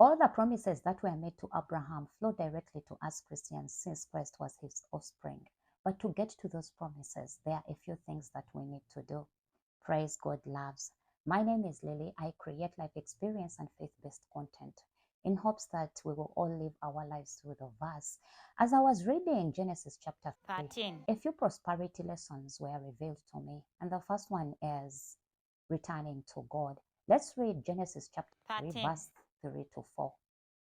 All the promises that were made to Abraham flow directly to us Christians since Christ was his offspring. But to get to those promises, there are a few things that we need to do. Praise God, loves. My name is Lily. I create life experience and faith-based content in hopes that we will all live our lives through the verse. As I was reading Genesis chapter 13, a few prosperity lessons were revealed to me. And the first one is returning to God. Let's read Genesis chapter 3, verse 3 to 4.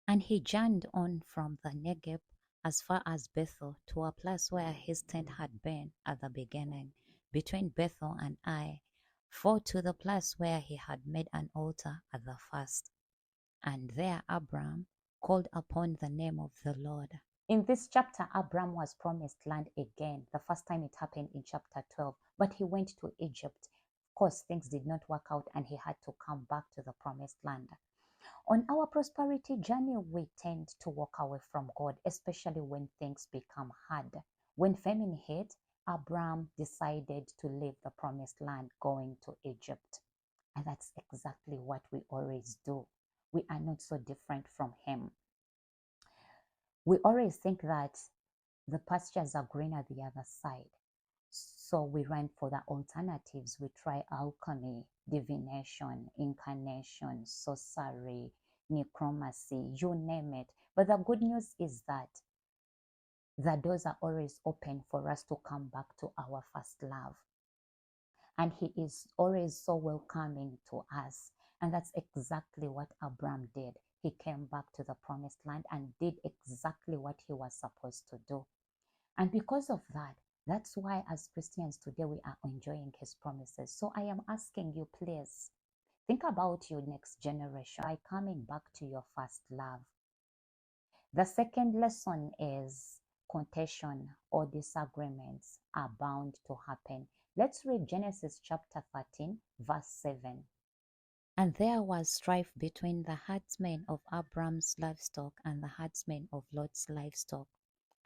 And he journeyed on from the Negev as far as Bethel, to a place where his tent had been at the beginning, between Bethel and Ai, for to the place where he had made an altar at the first. And there Abram called upon the name of the Lord. In this chapter, Abram was promised land again. The first time it happened in chapter 12, but he went to Egypt. Of course, things did not work out and he had to come back to the promised land. On our prosperity journey, we tend to walk away from God, especially when things become hard. When famine hit, Abram decided to leave the promised land, going to Egypt. And that's exactly what we always do. We are not so different from him. We always think that the pastures are greener the other side. So we run for the alternatives. We try alchemy, divination, incarnation, sorcery, necromancy, you name it. But the good news is that the doors are always open for us to come back to our first love. And he is always so welcoming to us. And that's exactly what Abram did. He came back to the promised land and did exactly what he was supposed to do. And because of that, that's why as Christians today we are enjoying his promises. So I am asking you, please, think about your next generation by coming back to your first love. The second lesson is contention or disagreements are bound to happen. Let's read Genesis chapter 13, verse 7. And there was strife between the herdsmen of Abram's livestock and the herdsmen of Lot's livestock.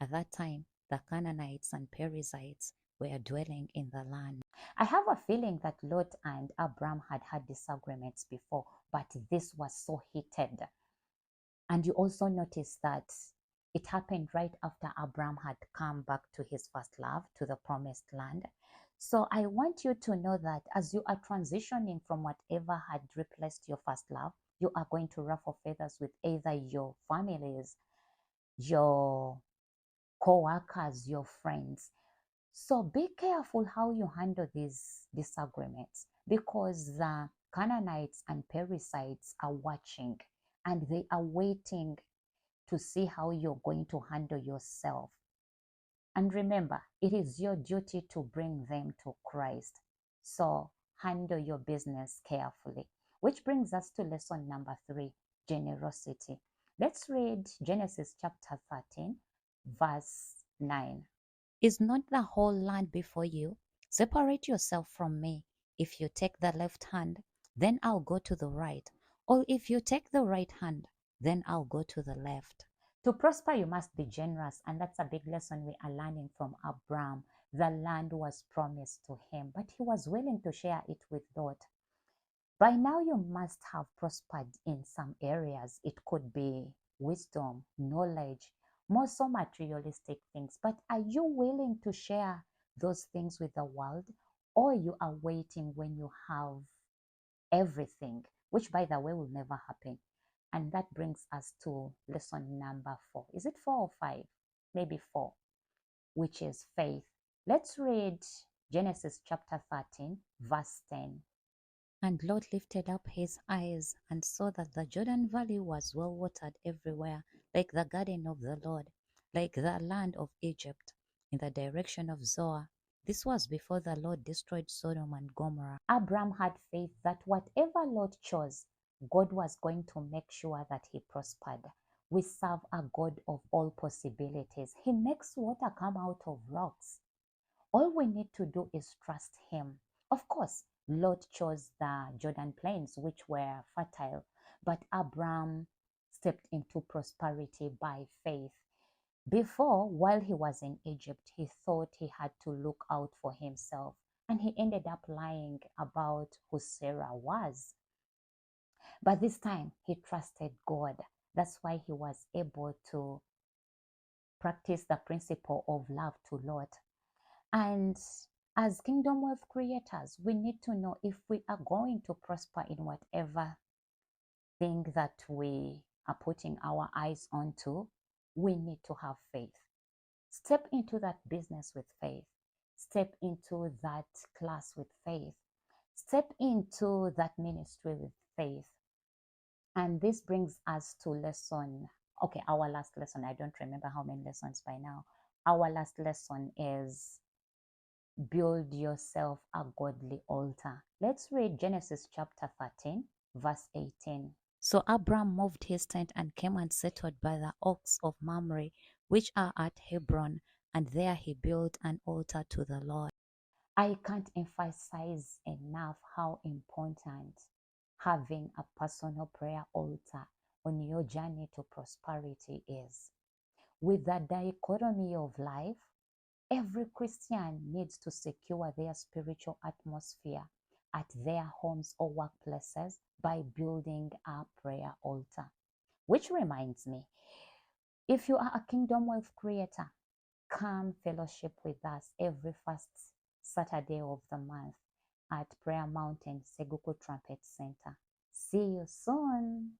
At that time, the Canaanites and Perizzites were dwelling in the land. I have a feeling that Lot and Abram had had disagreements before, but this was so heated. And you also notice that it happened right after Abram had come back to his first love, to the promised land. So I want you to know that as you are transitioning from whatever had replaced your first love, you are going to ruffle feathers with either your families, your co-workers, your friends. So be careful how you handle these disagreements, because the Canaanites and Perizzites are watching and they are waiting to see how you're going to handle yourself. And remember, it is your duty to bring them to Christ. So handle your business carefully. Which brings us to lesson number 3, generosity. Let's read Genesis chapter 13, verse 9. Is not the whole land before you? Separate yourself from me. If you take the left hand, then I'll go to the right. Or if you take the right hand, then I'll go to the left. To prosper, you must be generous. And that's a big lesson we are learning from Abram. The land was promised to him, but he was willing to share it with Lot. By now, you must have prospered in some areas. It could be wisdom, knowledge, more so materialistic things. But are you willing to share those things with the world? Or you are waiting when you have everything, which by the way will never happen? And that brings us to lesson number 4. Is it 4 or 5? Maybe 4, which is faith. Let's read Genesis chapter 13, verse 10. And Lot lifted up his eyes and saw that the Jordan Valley was well watered everywhere, like the garden of the Lord, like the land of Egypt, in the direction of Zoar. This was before the Lord destroyed Sodom and Gomorrah. Abram had faith that whatever Lot chose, God was going to make sure that he prospered. We serve a God of all possibilities. He makes water come out of rocks. All we need to do is trust him. Of course, Lot chose the Jordan Plains, which were fertile, but Abram stepped into prosperity by faith. Before, while he was in Egypt, he thought he had to look out for himself, and he ended up lying about who Sarah was. But this time, he trusted God. That's why he was able to practice the principle of love to Lord. And as kingdom wealth creators, we need to know if we are going to prosper in whatever thing that we are putting our eyes onto, we need to have faith. Step into that business with faith. Step into that class with faith. Step into that ministry with faith. And this brings us to lesson, okay, our last lesson. I don't remember how many lessons by now. Our last lesson is build yourself a godly altar. Let's read Genesis chapter 13, verse 18. So Abram moved his tent and came and settled by the oaks of Mamre, which are at Hebron, and there he built an altar to the Lord. I can't emphasize enough how important having a personal prayer altar on your journey to prosperity is. With the dichotomy of life, every Christian needs to secure their spiritual atmosphere at their homes or workplaces by building a prayer altar. Which reminds me, if you are a kingdom wealth creator, come fellowship with us every first Saturday of the month at Prayer Mountain Seguku Trumpet Center. See you soon.